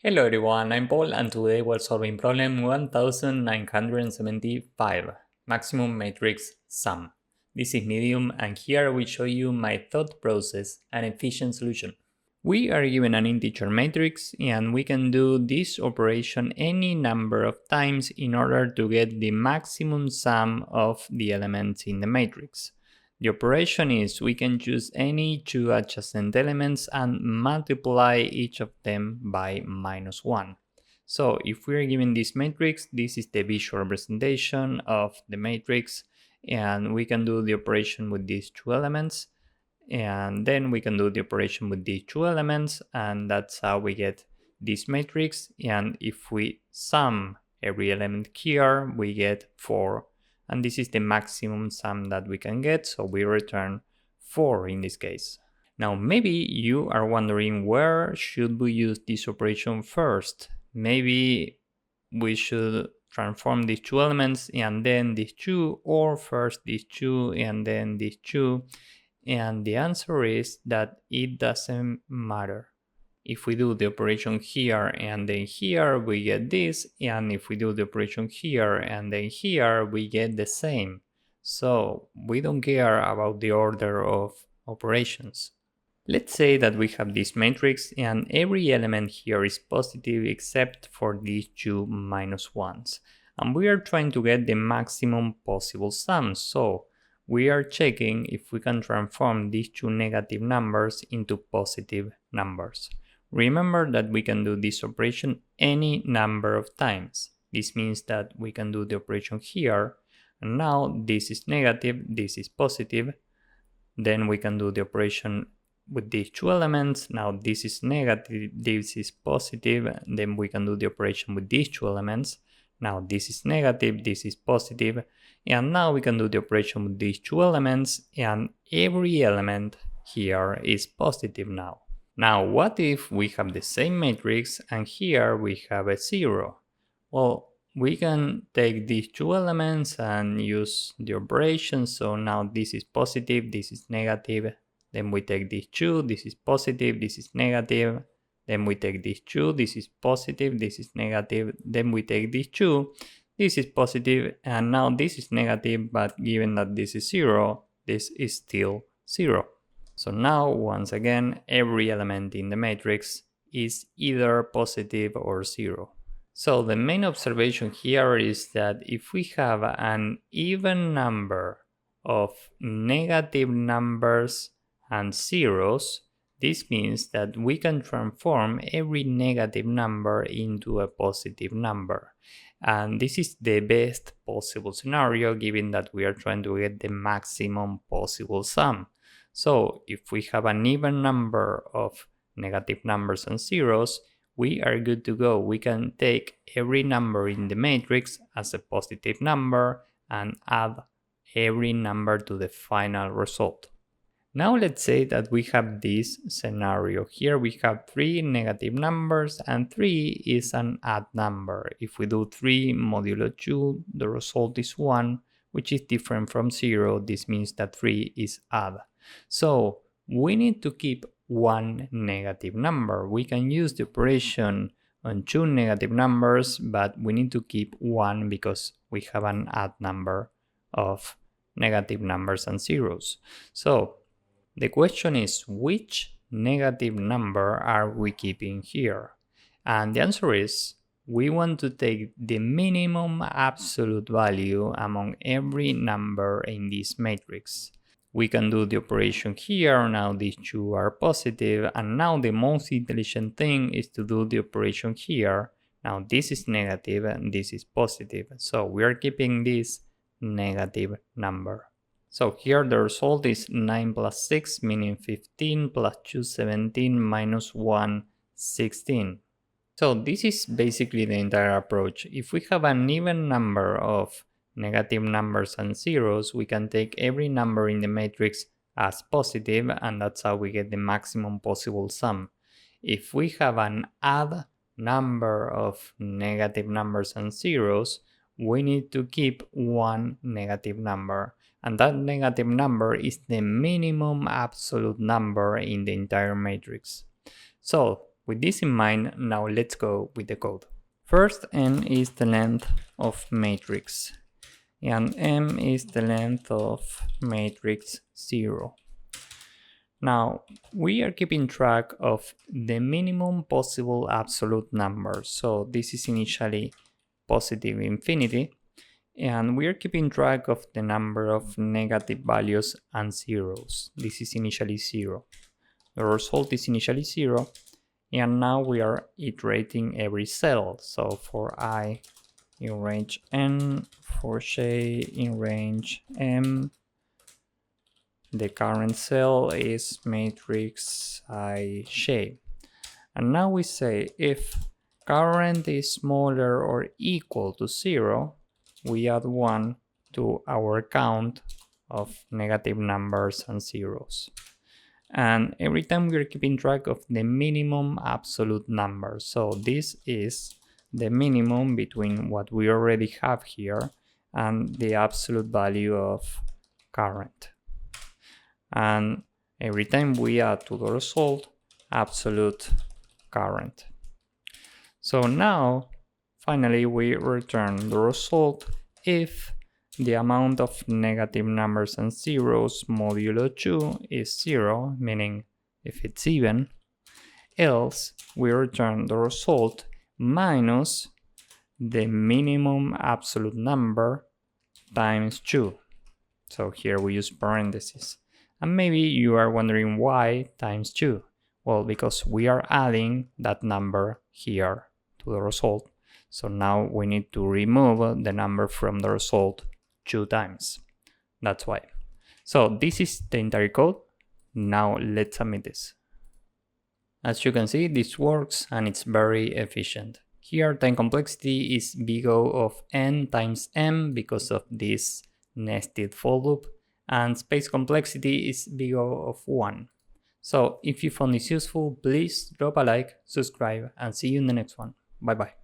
Hello everyone, I'm Paul and today we're solving problem 1975, maximum matrix sum. This is medium and here we show you my thought process and efficient solution. We are given an integer matrix and we can do this operation any number of times in order to get the maximum sum of the elements in the matrix. The operation is we can choose any two adjacent elements and multiply each of them by -1. So if we are given this matrix, this is the visual representation of the matrix and we can do the operation with these two elements and then we can do the operation with these two elements and that's how we get this matrix. And if we sum every element here, we get 4. And this is the maximum sum that we can get, so we return 4 in this case. Now maybe you are wondering where should we use this operation first? Maybe we should transform these two elements and then these two, or first these two and then these two. And the answer is that it doesn't matter. If we do the operation here and then here, we get this, and if we do the operation here and then here, we get the same. So we don't care about the order of operations. Let's say that we have this matrix and every element here is positive except for these two -1s. And we are trying to get the maximum possible sum. So we are checking if we can transform these two negative numbers into positive numbers. Remember that we can do this operation any number of times. This means that we can do the operation here, and now this is negative, this is positive. Then we can do the operation with these two elements. Now this is negative, this is positive. Then we can do the operation with these two elements. Now this is negative, this is positive. And now we can do the operation with these two elements, and every element here is positive now. Now, what if we have the same matrix and here we have a 0? Well, we can take these two elements and use the operation. So now this is positive, this is negative. Then we take these two, this is positive, this is negative. Then we take these two, this is positive, this is negative. Then we take these two, this is positive, and now this is negative, but given that this is 0, this is still 0. So now, once again, every element in the matrix is either positive or 0. So the main observation here is that if we have an even number of negative numbers and zeros, this means that we can transform every negative number into a positive number. And this is the best possible scenario given that we are trying to get the maximum possible sum. So if we have an even number of negative numbers and zeros, we are good to go. We can take every number in the matrix as a positive number and add every number to the final result. Now let's say that we have this scenario. Here we have 3 negative numbers and 3 is an odd number. If we do 3 modulo 2, the result is 1, which is different from 0. This means that 3 is odd. So we need to keep one negative number. We can use the operation on 2 negative numbers, but we need to keep 1 because we have an odd number of negative numbers and zeros. So the question is, which negative number are we keeping here? And the answer is, we want to take the minimum absolute value among every number in this matrix. We can do the operation here. Now these two are positive, and now the most intelligent thing is to do the operation here. Now this is negative and this is positive, so we are keeping this negative number. So here the result is 9 plus 6, meaning 15, plus 2, 17, minus 1, 16. So this is basically the entire approach. If we have an even number of negative numbers and zeros, we can take every number in the matrix as positive, and that's how we get the maximum possible sum. If we have an odd number of negative numbers and zeros, we need to keep one negative number, and that negative number is the minimum absolute number in the entire matrix. So With this in mind, now let's go with the code. First, n is the length of matrix, and m is the length of matrix 0. Now, we are keeping track of the minimum possible absolute number. So this is initially positive infinity, and we are keeping track of the number of negative values and zeros. This is initially 0. The result is initially 0, and now we are iterating every cell. So for I in range n, for j in range m, the current cell is matrix ij. And now we say if current is smaller or equal to 0, we add 1 to our count of negative numbers and zeros. And every time we're keeping track of the minimum absolute number. So this is the minimum between what we already have here and the absolute value of current. And every time we add to the result absolute current. So now finally we return the result if the amount of negative numbers and zeros modulo 2 is 0, meaning if it's even, else we return the result minus the minimum absolute number times 2. So here we use parentheses. And maybe you are wondering why times 2? Well, because we are adding that number here to the result. So now we need to remove the number from the result 2 times. That's why. So this is the entire code. Now let's submit this. As you can see, this works and it's very efficient. Here time complexity is big O of n times m because of this nested for loop, and space complexity is big O of 1. So if you found this useful, please drop a like, subscribe, and see you in the next one. Bye bye.